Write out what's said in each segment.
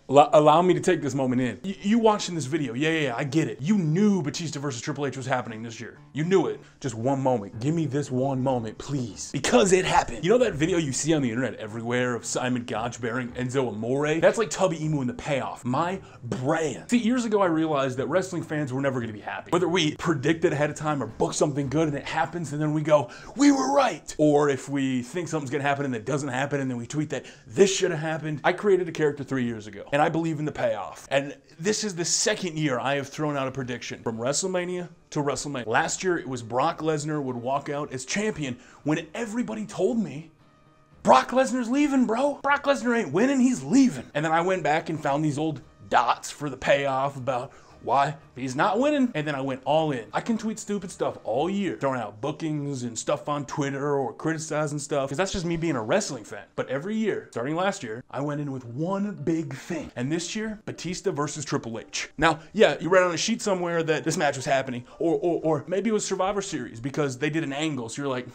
Allow me to take this moment in. You watching this video, yeah, I get it. You knew Batista versus Triple H was happening this year. You knew it. Just one moment. Give me this one moment, please. Because it happened. You know that video you see on the internet everywhere of Simon Gotch bearing Enzo Amore? That's like Tubby Emu in The Payoff. My brand. See, years ago I realized that wrestling fans were never gonna be happy. Whether we predict it ahead of time or book something good and it happens and then we go, we were right. Or if we think something's gonna happen and it doesn't happen and then we tweet that this should have happened. I created a character 3 years ago. And I believe in the payoff. And this is the second year I have thrown out a prediction from WrestleMania to WrestleMania. Last year, it was Brock Lesnar would walk out as champion when everybody told me, Brock Lesnar's leaving, bro. Brock Lesnar ain't winning, he's leaving. And then I went back and found these old dots for the payoff about why he's not winning, and then I went all in. I can tweet stupid stuff all year, throwing out bookings and stuff on Twitter or criticizing stuff, because that's just me being a wrestling fan. But every year, starting last year, I went in with one big thing. And this year, Batista versus Triple H. Now, yeah, you read on a sheet somewhere that this match was happening, or maybe it was Survivor Series because they did an angle, so you're like,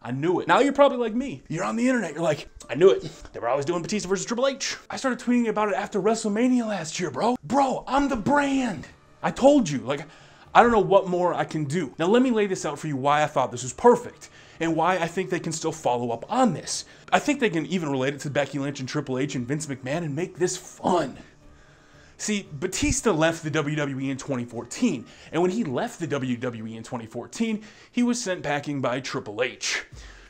I knew it. Now you're probably like me. You're on the internet. You're like, I knew it. They were always doing Batista versus Triple H. I started tweeting about it after WrestleMania last year, bro. Bro, I'm the brand. I told you. Like, I don't know what more I can do. Now let me lay this out for you why I thought this was perfect and why I think they can still follow up on this. I think they can even relate it to Becky Lynch and Triple H and Vince McMahon and make this fun. See, Batista left the WWE in 2014, and when he left the WWE in 2014, he was sent packing by Triple H.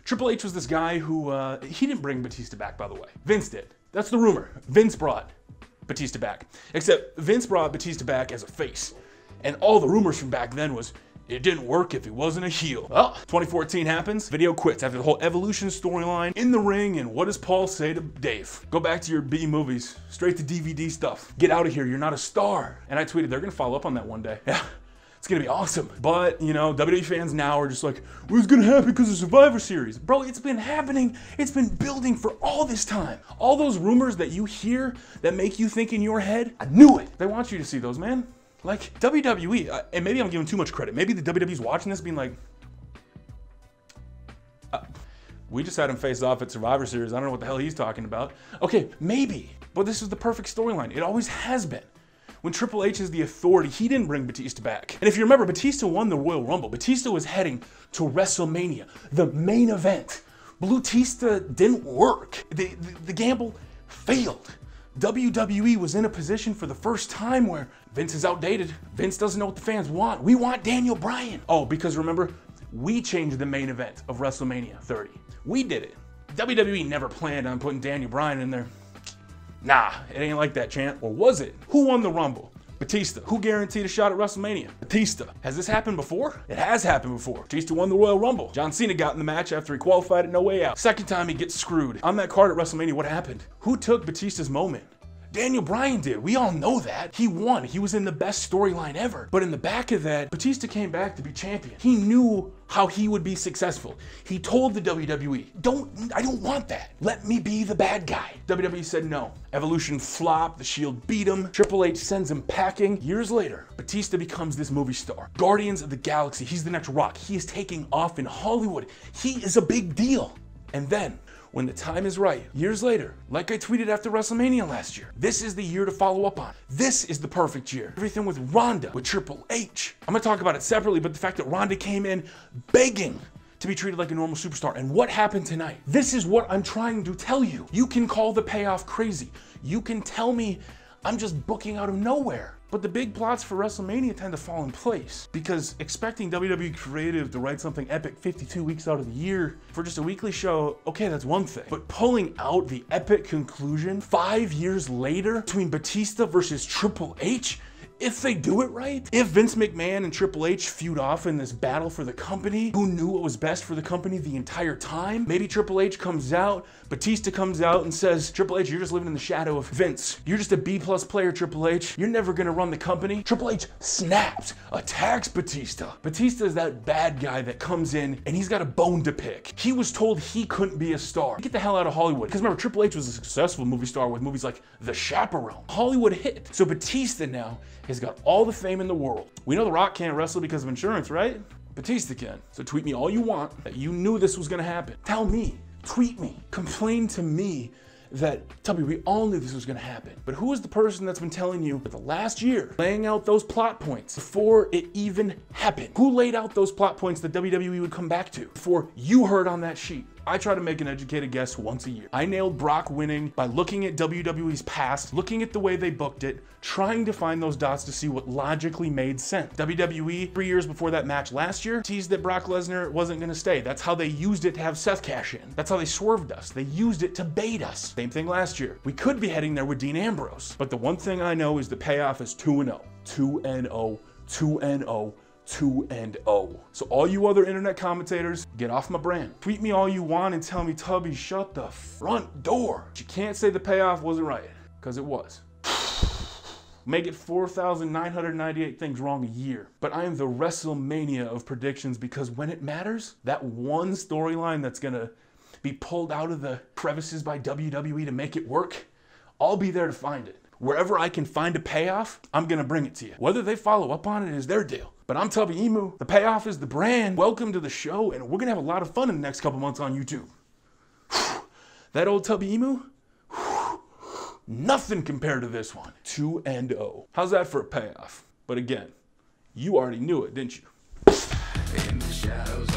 Triple H was this guy who, he didn't bring Batista back, by the way. Vince did. That's the rumor. Vince brought Batista back. Except Vince brought Batista back as a face. And all the rumors from back then was, it didn't work if he wasn't a heel. Well, 2014 happens, video quits after the whole Evolution storyline, in the ring, and what does Paul say to Dave? Go back to your B movies, straight to DVD stuff. Get out of here, you're not a star. And I tweeted, they're gonna follow up on that one day. Yeah, it's gonna be awesome. But, you know, WWE fans now are just like, well, it's gonna happen because of Survivor Series. Bro, it's been happening, it's been building for all this time. All those rumors that you hear that make you think in your head, I knew it. They want you to see those, man. Like, WWE, and maybe I'm giving too much credit. Maybe the WWE's watching this being like, we just had him face off at Survivor Series. I don't know what the hell he's talking about. Okay, maybe, but this is the perfect storyline. It always has been. When Triple H is the authority, he didn't bring Batista back. And if you remember, Batista won the Royal Rumble. Batista was heading to WrestleMania, the main event. Batista didn't work. The gamble failed. WWE was in a position for the first time where Vince is outdated. Vince doesn't know what the fans want. We want Daniel Bryan. Oh, because remember, we changed the main event of WrestleMania 30. We did it. WWE never planned on putting Daniel Bryan in there. Nah, it ain't like that, champ. Or was it? Who won the Rumble? Batista. Who guaranteed a shot at WrestleMania? Batista. Has this happened before? It has happened before. Batista won the Royal Rumble. John Cena got in the match after he qualified at No Way Out. Second time he gets screwed. On that card at WrestleMania, what happened? Who took Batista's moment? Daniel Bryan did. We all know that. He won. He was in the best storyline ever. But in the back of that, Batista came back to be champion. He knew how he would be successful. He told the WWE, I don't want that. Let me be the bad guy. WWE said no. Evolution flopped. The Shield beat him. Triple H sends him packing. Years later, Batista becomes this movie star. Guardians of the Galaxy. He's the next Rock. He is taking off in Hollywood. He is a big deal. And then, when the time is right, years later, like I tweeted after WrestleMania last year, this is the year to follow up on. This is the perfect year. Everything with Ronda, with Triple H. I'm gonna talk about it separately, but the fact that Ronda came in begging to be treated like a normal superstar. And what happened tonight? This is what I'm trying to tell you. You can call the payoff crazy. You can tell me I'm just booking out of nowhere. But the big plots for WrestleMania tend to fall in place because expecting WWE Creative to write something epic 52 weeks out of the year for just a weekly show, okay, that's one thing. But pulling out the epic conclusion 5 years later between Batista versus Triple H, if they do it right, if Vince McMahon and Triple H feud off in this battle for the company, who knew what was best for the company the entire time? Maybe Triple H comes out, Batista comes out and says, Triple H, you're just living in the shadow of Vince. You're just a B+ player, Triple H. You're never gonna run the company. Triple H snaps, attacks Batista. Batista is that bad guy that comes in and he's got a bone to pick. He was told he couldn't be a star. Get the hell out of Hollywood. Because remember, Triple H was a successful movie star with movies like The Chaperone. Hollywood hit. So Batista now has got all the fame in the world. We know The Rock can't wrestle because of insurance, right? Batista can. So tweet me all you want that you knew this was gonna happen. Tell me, tweet me, complain to me that, Tubby, we all knew this was gonna happen. But who is the person that's been telling you for the last year, laying out those plot points before it even happened? Who laid out those plot points that WWE would come back to before you heard on that sheet? I try to make an educated guess once a year. I nailed Brock winning by looking at WWE's past, looking at the way they booked it, trying to find those dots to see what logically made sense. WWE, 3 years before that match last year, teased that Brock Lesnar wasn't gonna stay. That's how they used it to have Seth cash in. That's how they swerved us. They used it to bait us. Same thing last year. We could be heading there with Dean Ambrose. But the one thing I know is the payoff is 2-0. 2-0. 2-0. 2-0. So all you other internet commentators, get off my brand. Tweet me all you want and tell me, Tubby, shut the front door. But you can't say the payoff wasn't right, because it was. Make it 4,998 things wrong a year. But I am the Wrestlemania of predictions, because when it matters, that one storyline that's gonna be pulled out of the crevices by WWE to make it work, I'll be there to find it. Wherever I can find a payoff, I'm gonna bring it to you. Whether they follow up on it is their deal. But I'm Tubby Emu. The payoff is the brand. Welcome to the show, and we're gonna have a lot of fun in the next couple months on YouTube. That old Tubby Emu, nothing compared to this one. 2-0. How's that for a payoff? But again, you already knew it, didn't you? In the shadows